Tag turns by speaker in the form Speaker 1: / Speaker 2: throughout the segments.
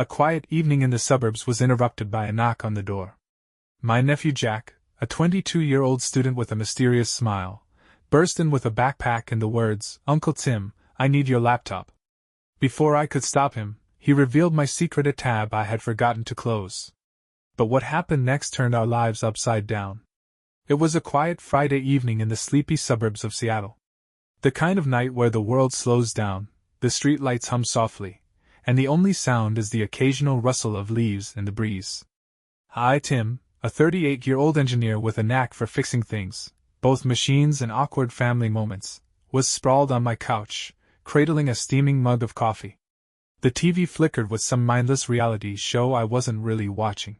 Speaker 1: A quiet evening in the suburbs was interrupted by a knock on the door. My nephew Jack, a 22-year-old student with a mysterious smile, burst in with a backpack and the words, "Uncle Tim, I need your laptop." Before I could stop him, he revealed my secret, a tab I had forgotten to close. But what happened next turned our lives upside down. It was a quiet Friday evening in the sleepy suburbs of Seattle. The kind of night where the world slows down, the streetlights hum softly, and the only sound is the occasional rustle of leaves in the breeze. I, Tim, a 38-year-old engineer with a knack for fixing things, both machines and awkward family moments, was sprawled on my couch, cradling a steaming mug of coffee. The TV flickered with some mindless reality show I wasn't really watching.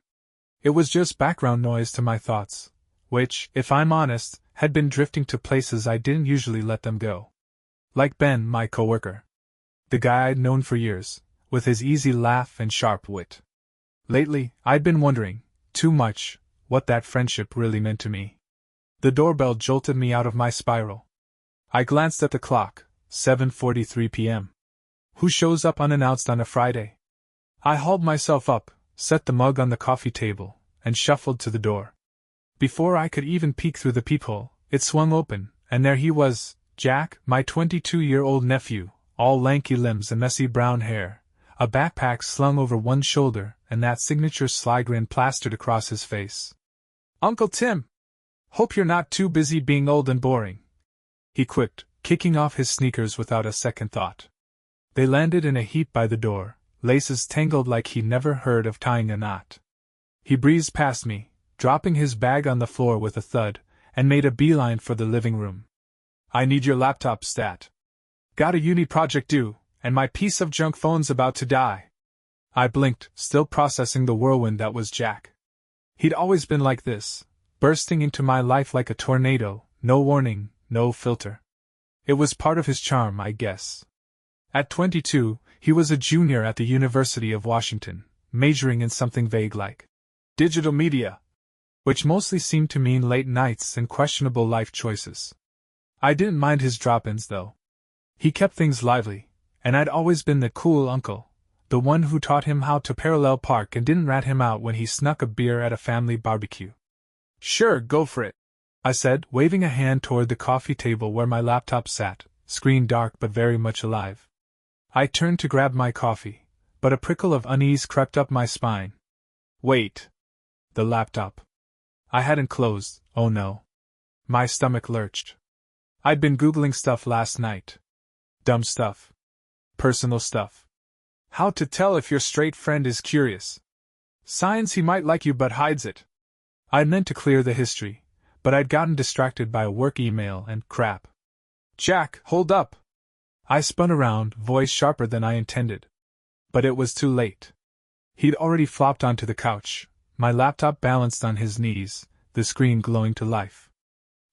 Speaker 1: It was just background noise to my thoughts, which, if I'm honest, had been drifting to places I didn't usually let them go. Like Ben, my coworker. The guy I'd known for years, with his easy laugh and sharp wit. Lately, I'd been wondering, too much, what that friendship really meant to me. The doorbell jolted me out of my spiral. I glanced at the clock, 7:43 p.m. Who shows up unannounced on a Friday? I hauled myself up, set the mug on the coffee table, and shuffled to the door. Before I could even peek through the peephole, it swung open, and there he was, Jack, my 22-year-old nephew, all lanky limbs and messy brown hair, a backpack slung over one shoulder, and that signature sly grin plastered across his face. "Uncle Tim! Hope you're not too busy being old and boring," he quipped, kicking off his sneakers without a second thought. They landed in a heap by the door, laces tangled like he'd never heard of tying a knot. He breezed past me, dropping his bag on the floor with a thud, and made a beeline for the living room. "I need your laptop, stat. Got a uni project due, and my piece of junk phone's about to die." I blinked, still processing the whirlwind that was Jack. He'd always been like this, bursting into my life like a tornado, no warning, no filter. It was part of his charm, I guess. At 22, he was a junior at the University of Washington, majoring in something vague like digital media, which mostly seemed to mean late nights and questionable life choices. I didn't mind his drop-ins, though. He kept things lively, and I'd always been the cool uncle, the one who taught him how to parallel park and didn't rat him out when he snuck a beer at a family barbecue. "Sure, go for it," I said, waving a hand toward the coffee table where my laptop sat, screen dark but very much alive. I turned to grab my coffee, but a prickle of unease crept up my spine. Wait. The laptop. I hadn't closed, oh no. My stomach lurched. I'd been Googling stuff last night. Dumb stuff. Personal stuff. How to tell if your straight friend is curious. Signs he might like you but hides it. I'd meant to clear the history, but I'd gotten distracted by a work email and crap. "Jack, hold up!" I spun around, voice sharper than I intended. But it was too late. He'd already flopped onto the couch, my laptop balanced on his knees, the screen glowing to life.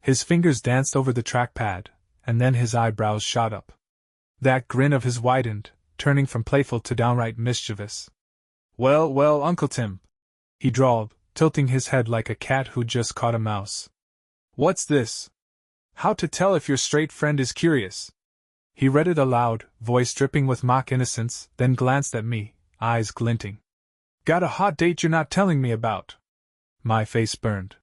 Speaker 1: His fingers danced over the trackpad, and then his eyebrows shot up. That grin of his widened, turning from playful to downright mischievous. Well, Uncle Tim," he drawled, tilting his head like a cat who'd just caught a mouse. "What's this? How to tell if your straight friend is curious?" He read it aloud, voice dripping with mock innocence, then glanced at me, eyes glinting. "Got a hot date you're not telling me about?" My face burned.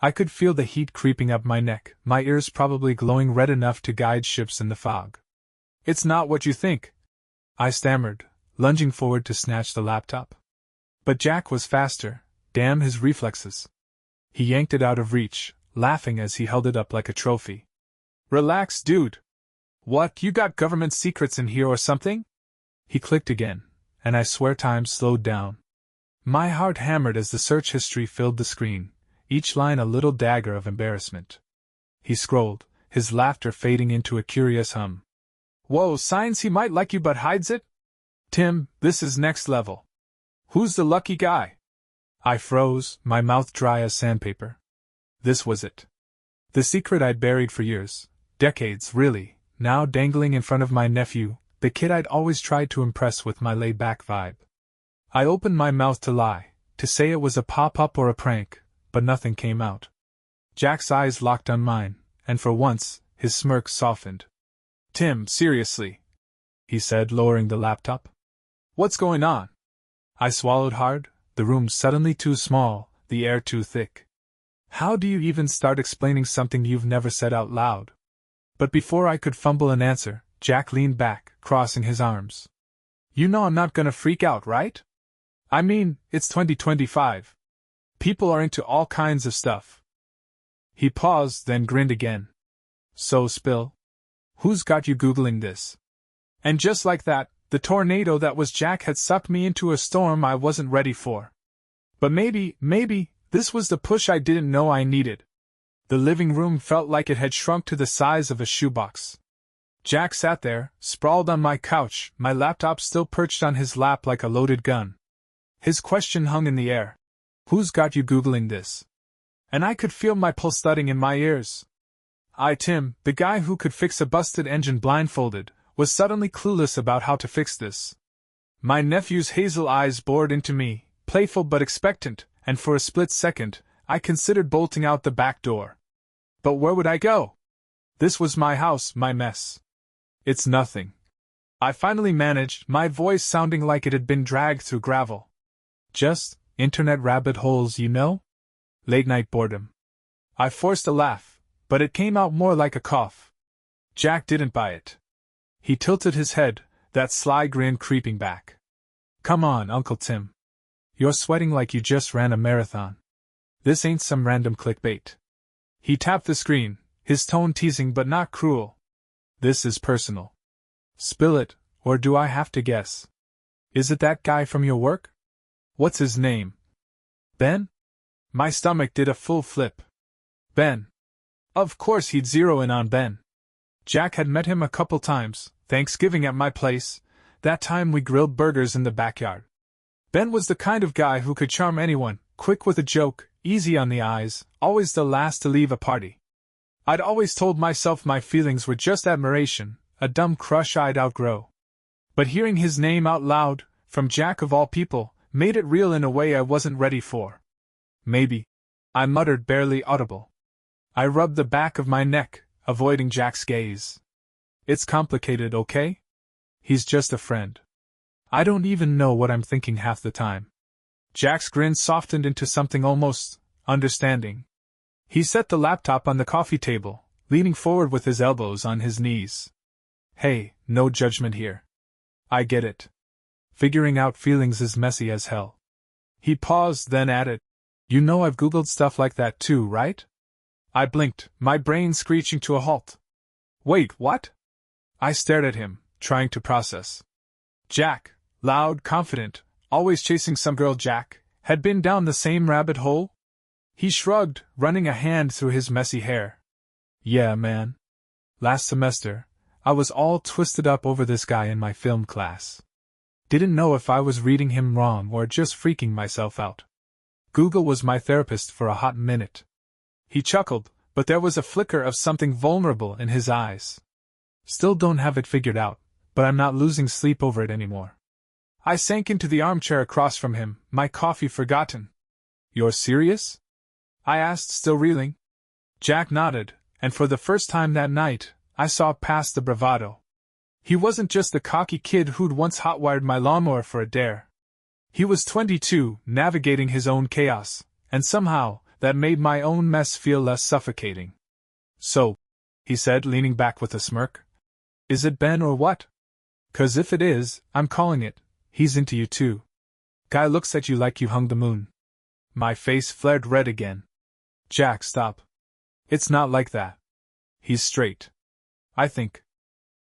Speaker 1: I could feel the heat creeping up my neck, my ears probably glowing red enough to guide ships in the fog. "It's not what you think," I stammered, lunging forward to snatch the laptop. But Jack was faster, damn his reflexes. He yanked it out of reach, laughing as he held it up like a trophy. "Relax, dude. What, you got government secrets in here or something?" He clicked again, and I swear time slowed down. My heart hammered as the search history filled the screen, each line a little dagger of embarrassment. He scrolled, his laughter fading into a curious hum. "Whoa, signs he might like you but hides it? Tim, this is next level. Who's the lucky guy?" I froze, my mouth dry as sandpaper. This was it. The secret I'd buried for years, decades really, now dangling in front of my nephew, the kid I'd always tried to impress with my laid-back vibe. I opened my mouth to lie, to say it was a pop-up or a prank, but nothing came out. Jack's eyes locked on mine, and for once, his smirk softened. "Tim, seriously," he said, lowering the laptop. "What's going on? I swallowed hard, the room suddenly too small, the air too thick. How do you even start explaining something you've never said out loud? But before I could fumble an answer, Jack leaned back, crossing his arms. You know I'm not gonna freak out, right? I mean, it's 2025. People are into all kinds of stuff. He paused, then grinned again. So, Spill? Who's got you Googling this? And just like that, the tornado that was Jack had sucked me into a storm I wasn't ready for. But maybe, this was the push I didn't know I needed. The living room felt like it had shrunk to the size of a shoebox. Jack sat there, sprawled on my couch, my laptop still perched on his lap like a loaded gun. His question hung in the air. Who's got you Googling this? And I could feel my pulse thudding in my ears. Tim, the guy who could fix a busted engine blindfolded, was suddenly clueless about how to fix this. My nephew's hazel eyes bored into me, playful but expectant, and for a split second, I considered bolting out the back door. But where would I go? This was my house, my mess. It's nothing. I finally managed, my voice sounding like it had been dragged through gravel. Just internet rabbit holes, you know? Late-night boredom. I forced a laugh, but it came out more like a cough. Jack didn't buy it. He tilted his head, that sly grin creeping back. Come on, Uncle Tim. You're sweating like you just ran a marathon. This ain't some random clickbait. He tapped the screen, his tone teasing but not cruel. This is personal. Spill it, or do I have to guess? Is it that guy from your work? What's his name? Ben? My stomach did a full flip. Ben. Of course he'd zero in on Ben. Jack had met him a couple times, Thanksgiving at my place, that time we grilled burgers in the backyard. Ben was the kind of guy who could charm anyone, quick with a joke, easy on the eyes, always the last to leave a party. I'd always told myself my feelings were just admiration, a dumb crush I'd outgrow. But hearing his name out loud, from Jack of all people, made it real in a way I wasn't ready for. Maybe. I muttered, barely audible. I rubbed the back of my neck, avoiding Jack's gaze. It's complicated, okay? He's just a friend. I don't even know what I'm thinking half the time. Jack's grin softened into something almost understanding. He set the laptop on the coffee table, leaning forward with his elbows on his knees. Hey, no judgment here. I get it. Figuring out feelings is messy as hell. He paused, then added, You know I've Googled stuff like that too, right? I blinked, my brain screeching to a halt. Wait, what? I stared at him, trying to process. Jack, loud, confident, always chasing some girl Jack, had been down the same rabbit hole? He shrugged, running a hand through his messy hair. Yeah, man. Last semester, I was all twisted up over this guy in my film class. Didn't know if I was reading him wrong or just freaking myself out. Google was my therapist for a hot minute. He chuckled, but there was a flicker of something vulnerable in his eyes. Still don't have it figured out, but I'm not losing sleep over it anymore. I sank into the armchair across from him, my coffee forgotten. You're serious? I asked, still reeling. Jack nodded, and for the first time that night, I saw past the bravado. He wasn't just the cocky kid who'd once hotwired my lawnmower for a dare. He was 22, navigating his own chaos, and somehow, that made my own mess feel less suffocating. So, he said, leaning back with a smirk. Is it Ben or what? 'Cause if it is, I'm calling it, he's into you too. Guy looks at you like you hung the moon. My face flared red again. Jack, stop. It's not like that. He's straight. I think.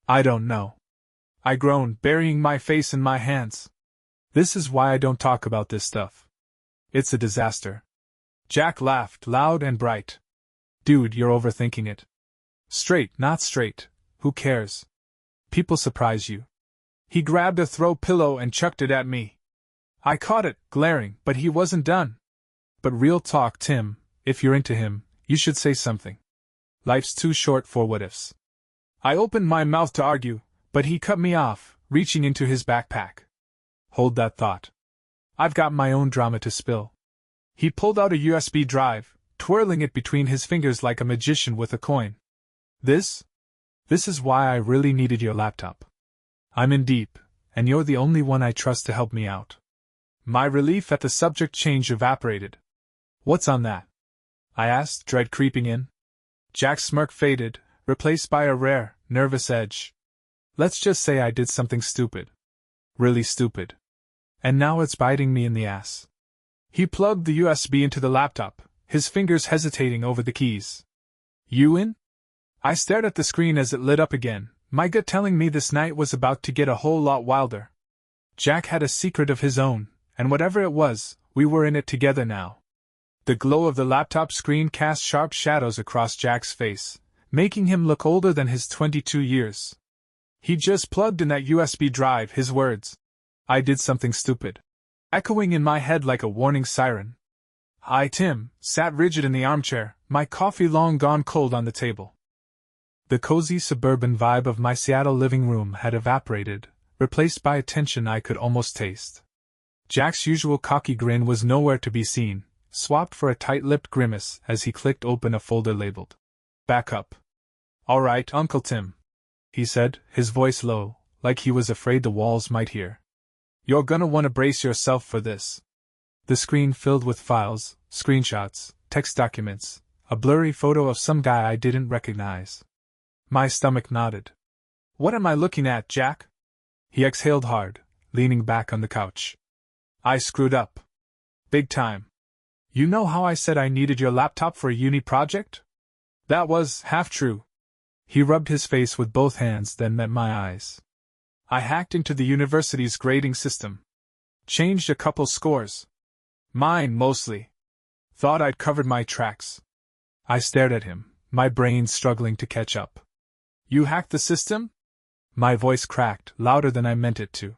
Speaker 1: I don't know. I groaned, burying my face in my hands. This is why I don't talk about this stuff. It's a disaster. Jack laughed, loud and bright. Dude, you're overthinking it. Straight, not straight, who cares? People surprise you. He grabbed a throw pillow and chucked it at me. I caught it, glaring, but he wasn't done. But real talk, Tim, if you're into him, you should say something. Life's too short for what-ifs. I opened my mouth to argue, but he cut me off, reaching into his backpack. Hold that thought. I've got my own drama to spill. He pulled out a USB drive, twirling it between his fingers like a magician with a coin. This is why I really needed your laptop. I'm in deep, and you're the only one I trust to help me out. My relief at the subject change evaporated. What's on that? I asked, dread creeping in. Jack's smirk faded, replaced by a rare, nervous edge. Let's just say I did something stupid. Really stupid. And now it's biting me in the ass. He plugged the USB into the laptop, his fingers hesitating over the keys. You in? I stared at the screen as it lit up again, my gut telling me this night was about to get a whole lot wilder. Jack had a secret of his own, and whatever it was, we were in it together now. The glow of the laptop screen cast sharp shadows across Jack's face, making him look older than his 22 years. He just plugged in that USB drive, his words. I did something stupid. Echoing in my head like a warning siren. I, Tim, sat rigid in the armchair, my coffee long gone cold on the table. The cozy suburban vibe of my Seattle living room had evaporated, replaced by a tension I could almost taste. Jack's usual cocky grin was nowhere to be seen, swapped for a tight-lipped grimace as he clicked open a folder labeled "Back Up." "All right, Uncle Tim," he said, his voice low, like he was afraid the walls might hear. "You're gonna want to brace yourself for this." The screen filled with files, screenshots, text documents, a blurry photo of some guy I didn't recognize. My stomach nodded. "What am I looking at, Jack?" He exhaled hard, leaning back on the couch. "I screwed up. Big time. You know how I said I needed your laptop for a uni project? That was half true." He rubbed his face with both hands, then met my eyes. "I hacked into the university's grading system. Changed a couple scores. Mine, mostly. Thought I'd covered my tracks." I stared at him, my brain struggling to catch up. "You hacked the system?" My voice cracked, louder than I meant it to.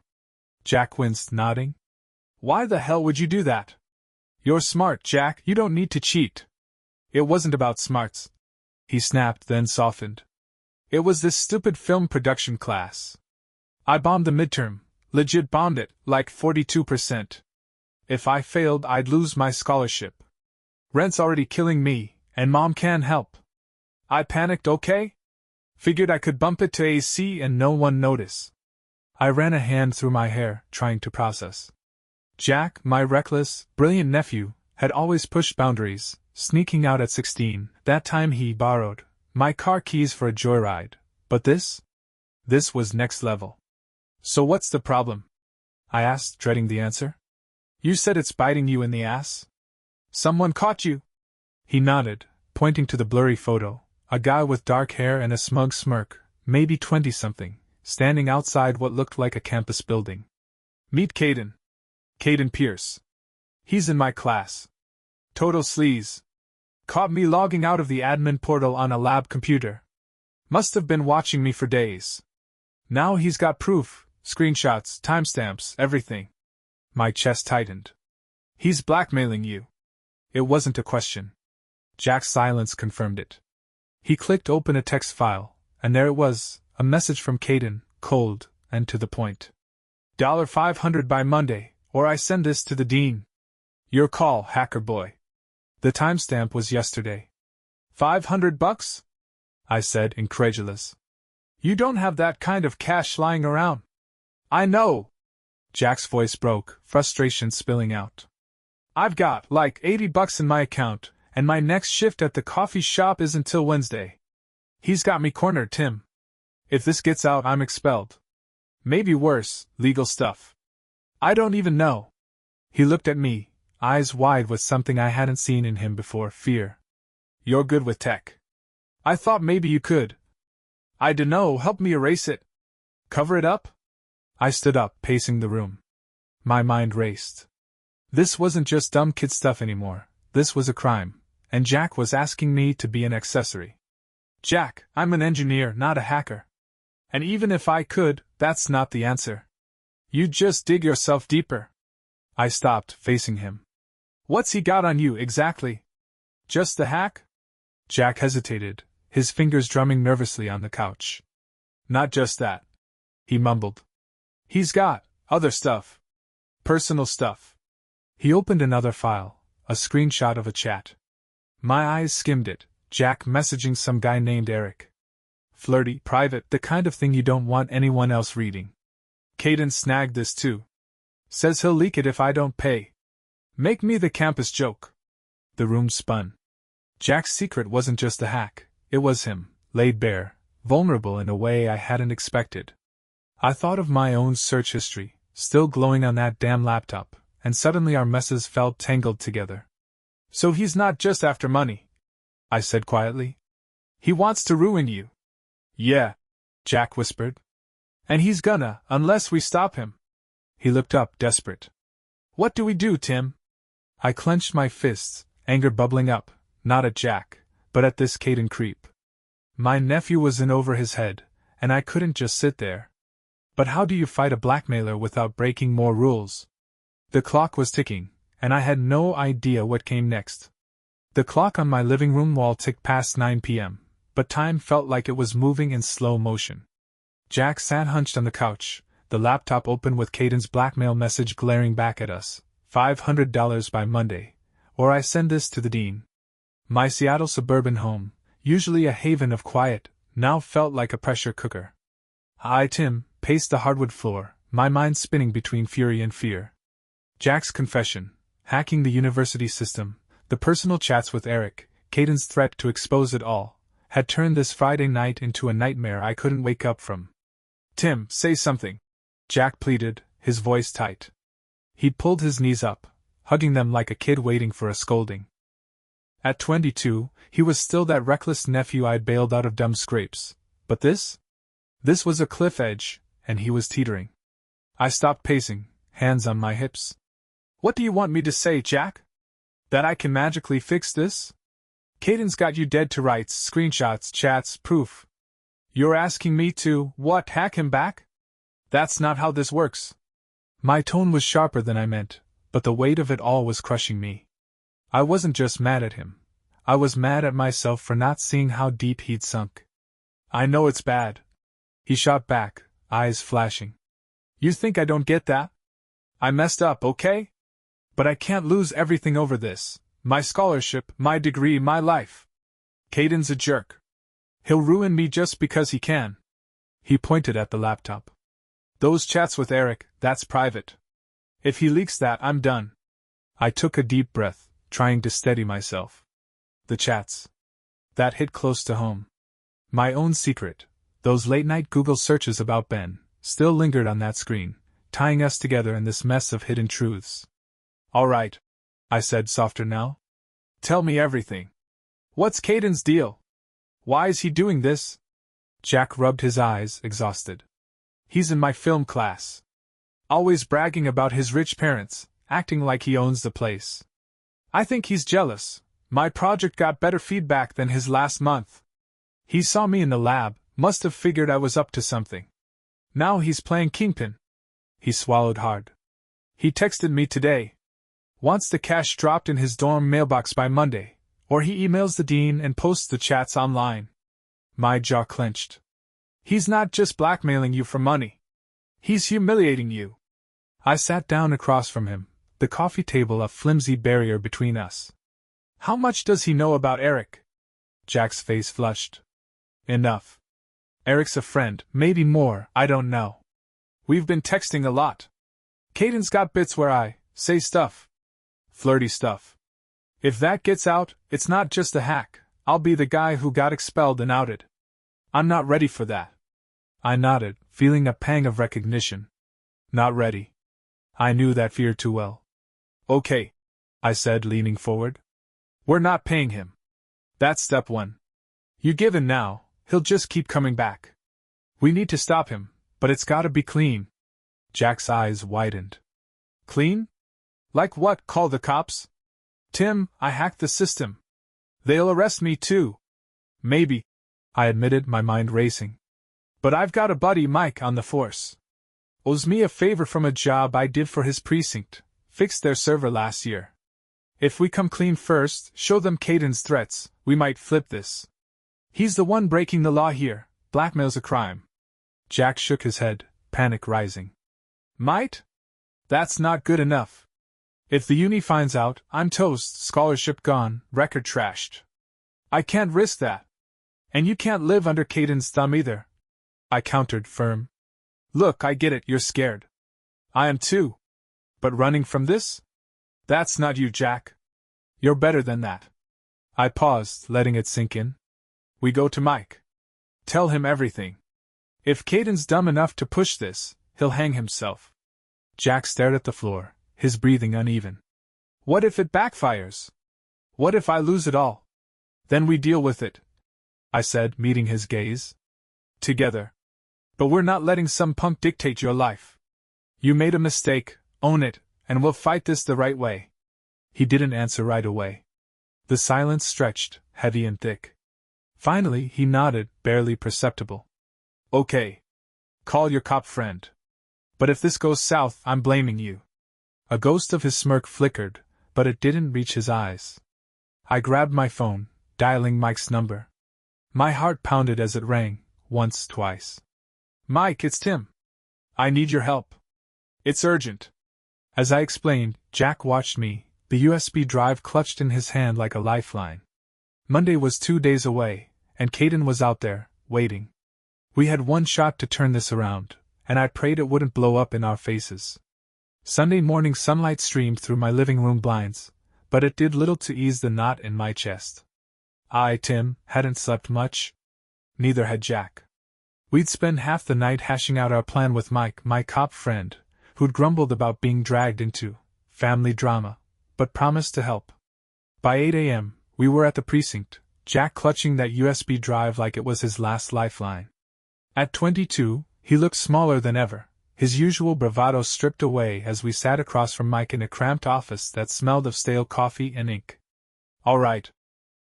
Speaker 1: Jack winced, nodding. "Why the hell would you do that? You're smart, Jack, you don't need to cheat." "It wasn't about smarts," he snapped, then softened. "It was this stupid film production class. I bombed the midterm, legit bombed it, like 42%. If I failed, I'd lose my scholarship. Rent's already killing me, and Mom can't help. I panicked, okay? Figured I could bump it to AC and no one notice." I ran a hand through my hair, trying to process. Jack, my reckless, brilliant nephew, had always pushed boundaries, sneaking out at 16. That time he borrowed my car keys for a joyride. But this was next level. "So what's the problem?" I asked, dreading the answer. "You said it's biting you in the ass? Someone caught you?" He nodded, pointing to the blurry photo, a guy with dark hair and a smug smirk, maybe 20-something, standing outside what looked like a campus building. "Meet Caden. Caden Pierce. He's in my class. Total sleaze. Caught me logging out of the admin portal on a lab computer. Must have been watching me for days. Now he's got proof, screenshots, timestamps, everything." My chest tightened. "He's blackmailing you." It wasn't a question. Jack's silence confirmed it. He clicked open a text file, and there it was, a message from Caden, cold, and to the point. $500 by Monday, or I send this to the dean. Your call, hacker boy. The timestamp was yesterday. $500? I said, incredulous. You don't have that kind of cash lying around. I know. Jack's voice broke, frustration spilling out. I've got, like, $80 in my account, and my next shift at the coffee shop isn't till Wednesday. He's got me cornered, Tim. If this gets out, I'm expelled. Maybe worse, legal stuff. I don't even know. He looked at me, eyes wide with something I hadn't seen in him before, fear. You're good with tech. I thought maybe you could. I dunno, help me erase it. Cover it up? I stood up, pacing the room. My mind raced. This wasn't just dumb kid stuff anymore. This was a crime, and Jack was asking me to be an accessory. Jack, I'm an engineer, not a hacker. And even if I could, that's not the answer. You'd just dig yourself deeper. I stopped, facing him. What's he got on you, exactly? Just the hack? Jack hesitated, his fingers drumming nervously on the couch. Not just that, he mumbled. He's got other stuff. Personal stuff. He opened another file, a screenshot of a chat. My eyes skimmed it, Jack messaging some guy named Eric. Flirty, private, the kind of thing you don't want anyone else reading. Caden snagged this too. Says he'll leak it if I don't pay. Make me the campus joke. The room spun. Jack's secret wasn't just the hack, it was him, laid bare, vulnerable in a way I hadn't expected. I thought of my own search history, still glowing on that damn laptop, and suddenly our messes felt tangled together. So he's not just after money, I said quietly. He wants to ruin you. Yeah, Jack whispered. And he's gonna, unless we stop him. He looked up, desperate. What do we do, Tim? I clenched my fists, anger bubbling up, not at Jack, but at this Caden creep. My nephew was in over his head, and I couldn't just sit there. But how do you fight a blackmailer without breaking more rules? The clock was ticking, and I had no idea what came next. The clock on my living room wall ticked past 9 p.m., but time felt like it was moving in slow motion. Jack sat hunched on the couch, the laptop open with Caden's blackmail message glaring back at us. $500 by Monday, or I send this to the dean. My Seattle suburban home, usually a haven of quiet, now felt like a pressure cooker. Tim paced the hardwood floor, my mind spinning between fury and fear. Jack's confession, hacking the university system, the personal chats with Eric, Caden's threat to expose it all, had turned this Friday night into a nightmare I couldn't wake up from. Tim, say something, Jack pleaded, his voice tight. He'd pulled his knees up, hugging them like a kid waiting for a scolding. At 22, he was still that reckless nephew I'd bailed out of dumb scrapes, but this? This was a cliff edge, and he was teetering. I stopped pacing, hands on my hips. What do you want me to say, Jack? That I can magically fix this? Caden's got you dead to rights, screenshots, chats, proof. You're asking me to, what, hack him back? That's not how this works. My tone was sharper than I meant, but the weight of it all was crushing me. I wasn't just mad at him. I was mad at myself for not seeing how deep he'd sunk. I know it's bad. He shot back, eyes flashing. You think I don't get that? I messed up, okay? But I can't lose everything over this. My scholarship, my degree, my life. Caden's a jerk. He'll ruin me just because he can. He pointed at the laptop. Those chats with Eric, that's private. If he leaks that, I'm done. I took a deep breath, trying to steady myself. The chats. That hit close to home. My own secret, those late-night Google searches about Ben, still lingered on that screen, tying us together in this mess of hidden truths. All right, I said softer now. Tell me everything. What's Caden's deal? Why is he doing this? Jack rubbed his eyes, exhausted. He's in my film class. Always bragging about his rich parents, acting like he owns the place. I think he's jealous. My project got better feedback than his last month. He saw me in the lab, must have figured I was up to something. Now he's playing kingpin. He swallowed hard. He texted me today. Wants the cash dropped in his dorm mailbox by Monday, or he emails the dean and posts the chats online. My jaw clenched. He's not just blackmailing you for money. He's humiliating you. I sat down across from him, the coffee table a flimsy barrier between us. How much does he know about Eric? Jack's face flushed. Enough. Eric's a friend, maybe more, I don't know. We've been texting a lot. Caden's got bits where I say stuff. Flirty stuff. If that gets out, it's not just a hack. I'll be the guy who got expelled and outed. I'm not ready for that. I nodded, feeling a pang of recognition. Not ready. I knew that fear too well. Okay, I said, leaning forward. We're not paying him. That's step one. You give in now, he'll just keep coming back. We need to stop him, but it's gotta be clean. Jack's eyes widened. Clean? Like what, call the cops? Tim, I hacked the system. They'll arrest me too. Maybe, I admitted, my mind racing. But I've got a buddy, Mike, on the force. Owes me a favor from a job I did for his precinct, fixed their server last year. If we come clean first, show them Caden's threats, we might flip this. He's the one breaking the law here, blackmail's a crime. Jack shook his head, panic rising. Might? That's not good enough. If the uni finds out, I'm toast, scholarship gone, record trashed. I can't risk that. And you can't live under Caden's thumb either. I countered, firm. Look, I get it, you're scared. I am too. But running from this? That's not you, Jack. You're better than that. I paused, letting it sink in. We go to Mike. Tell him everything. If Caden's dumb enough to push this, he'll hang himself. Jack stared at the floor, his breathing uneven. What if it backfires? What if I lose it all? Then we deal with it, I said, meeting his gaze. Together. But we're not letting some punk dictate your life. You made a mistake, own it, and we'll fight this the right way. He didn't answer right away. The silence stretched, heavy and thick. Finally, he nodded, barely perceptible. Okay. Call your cop friend. But if this goes south, I'm blaming you. A ghost of his smirk flickered, but it didn't reach his eyes. I grabbed my phone, dialing Mike's number. My heart pounded as it rang, once, twice. Mike, it's Tim. I need your help. It's urgent. As I explained, Jack watched me, the USB drive clutched in his hand like a lifeline. Monday was 2 days away, and Caden was out there, waiting. We had one shot to turn this around, and I prayed it wouldn't blow up in our faces. Sunday morning sunlight streamed through my living room blinds, but it did little to ease the knot in my chest. I, Tim, hadn't slept much. Neither had Jack. We'd spent half the night hashing out our plan with Mike, my cop friend, who'd grumbled about being dragged into family drama, but promised to help. By 8 a.m., we were at the precinct, Jack clutching that USB drive like it was his last lifeline. At 22, he looked smaller than ever, his usual bravado stripped away as we sat across from Mike in a cramped office that smelled of stale coffee and ink. All right,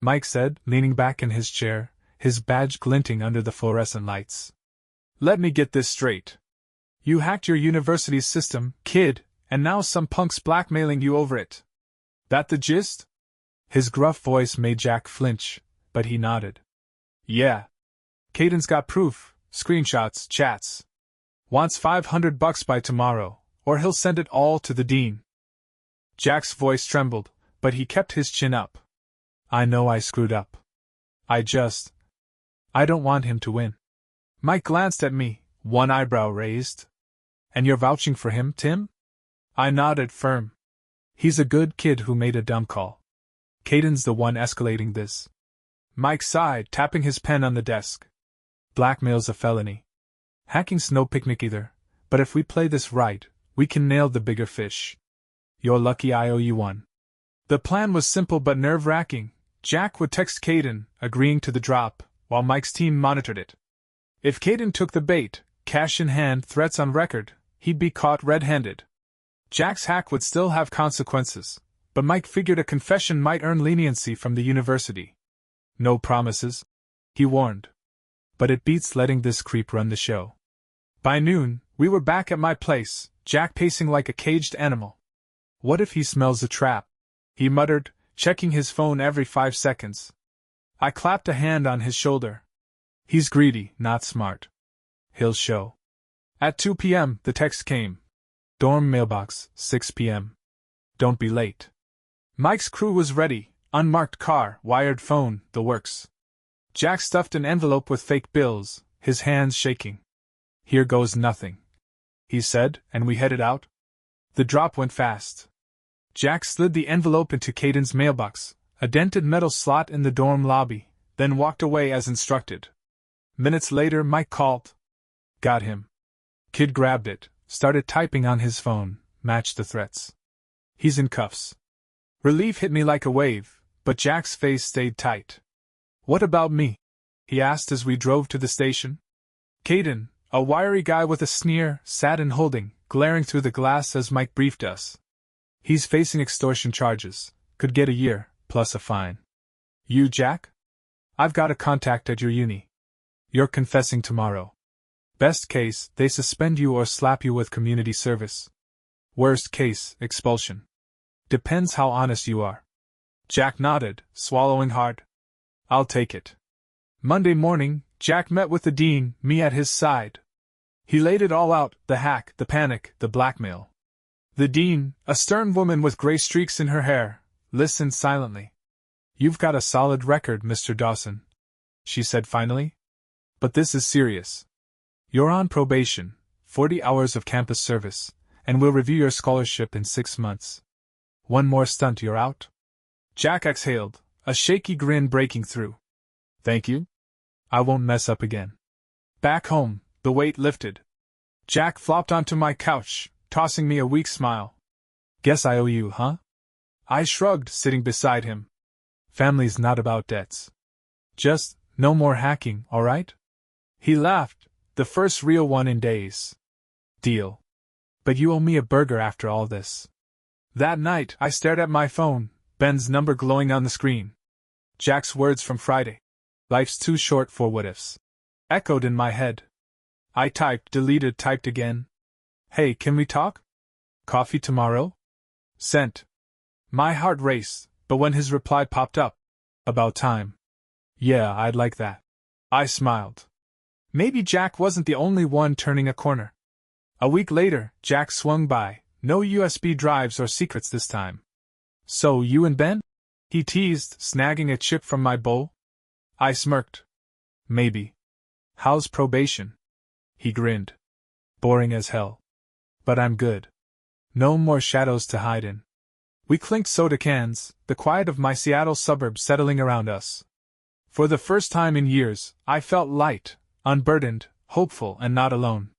Speaker 1: Mike said, leaning back in his chair, his badge glinting under the fluorescent lights. Let me get this straight. You hacked your university's system, kid, and now some punk's blackmailing you over it. That the gist? His gruff voice made Jack flinch, but he nodded. Yeah. Caden's got proof, screenshots, chats. Wants $500 by tomorrow, or he'll send it all to the dean. Jack's voice trembled, but he kept his chin up. I know I screwed up. I don't want him to win. Mike glanced at me, one eyebrow raised. And you're vouching for him, Tim? I nodded firm. He's a good kid who made a dumb call. Caden's the one escalating this. Mike sighed, tapping his pen on the desk. Blackmail's a felony. Hacking's no picnic either, but if we play this right, we can nail the bigger fish. You're lucky I owe you one. The plan was simple but nerve-wracking. Jack would text Caden, agreeing to the drop, while Mike's team monitored it. If Caden took the bait, cash in hand, threats on record, he'd be caught red-handed. Jack's hack would still have consequences, but Mike figured a confession might earn leniency from the university. No promises, he warned. But it beats letting this creep run the show. By noon, we were back at my place, Jack pacing like a caged animal. What if he smells a trap? He muttered, checking his phone every 5 seconds. I clapped a hand on his shoulder. He's greedy, not smart. He'll show. At 2 p.m., the text came. Dorm mailbox, 6 p.m. Don't be late. Mike's crew was ready, unmarked car, wired phone, the works. Jack stuffed an envelope with fake bills, his hands shaking. Here goes nothing, he said, and we headed out. The drop went fast. Jack slid the envelope into Caden's mailbox, a dented metal slot in the dorm lobby, then walked away as instructed. Minutes later, Mike called. Got him. Kid grabbed it, started typing on his phone, matched the threats. He's in cuffs. Relief hit me like a wave, but Jack's face stayed tight. What about me? He asked as we drove to the station. Caden, a wiry guy with a sneer, sat in holding, glaring through the glass as Mike briefed us. He's facing extortion charges, could get a year, plus a fine. You, Jack? I've got a contact at your uni. You're confessing tomorrow. Best case, they suspend you or slap you with community service. Worst case, expulsion. Depends how honest you are. Jack nodded, swallowing hard. I'll take it. Monday morning, Jack met with the dean, me at his side. He laid it all out, the hack, the panic, the blackmail. The dean, a stern woman with gray streaks in her hair, listened silently. You've got a solid record, Mr. Dawson, she said finally. But this is serious. You're on probation, 40 hours of campus service, and we'll review your scholarship in 6 months. One more stunt, you're out? Jack exhaled, a shaky grin breaking through. Thank you. I won't mess up again. Back home, the weight lifted. Jack flopped onto my couch, tossing me a weak smile. Guess I owe you, huh? I shrugged, sitting beside him. Family's not about debts. Just, no more hacking, alright? He laughed, the first real one in days. Deal. But you owe me a burger after all this. That night, I stared at my phone, Ben's number glowing on the screen. Jack's words from Friday. Life's too short for what-ifs. Echoed in my head. I typed, deleted, typed again. Hey, can we talk? Coffee tomorrow? Sent. My heart raced, but when his reply popped up. About time. Yeah, I'd like that. I smiled. Maybe Jack wasn't the only one turning a corner. A week later, Jack swung by, no USB drives or secrets this time. So, you and Ben? He teased, snagging a chip from my bowl. I smirked. Maybe. How's probation? He grinned. Boring as hell. But I'm good. No more shadows to hide in. We clinked soda cans, the quiet of my Seattle suburb settling around us. For the first time in years, I felt light, unburdened, hopeful, and not alone.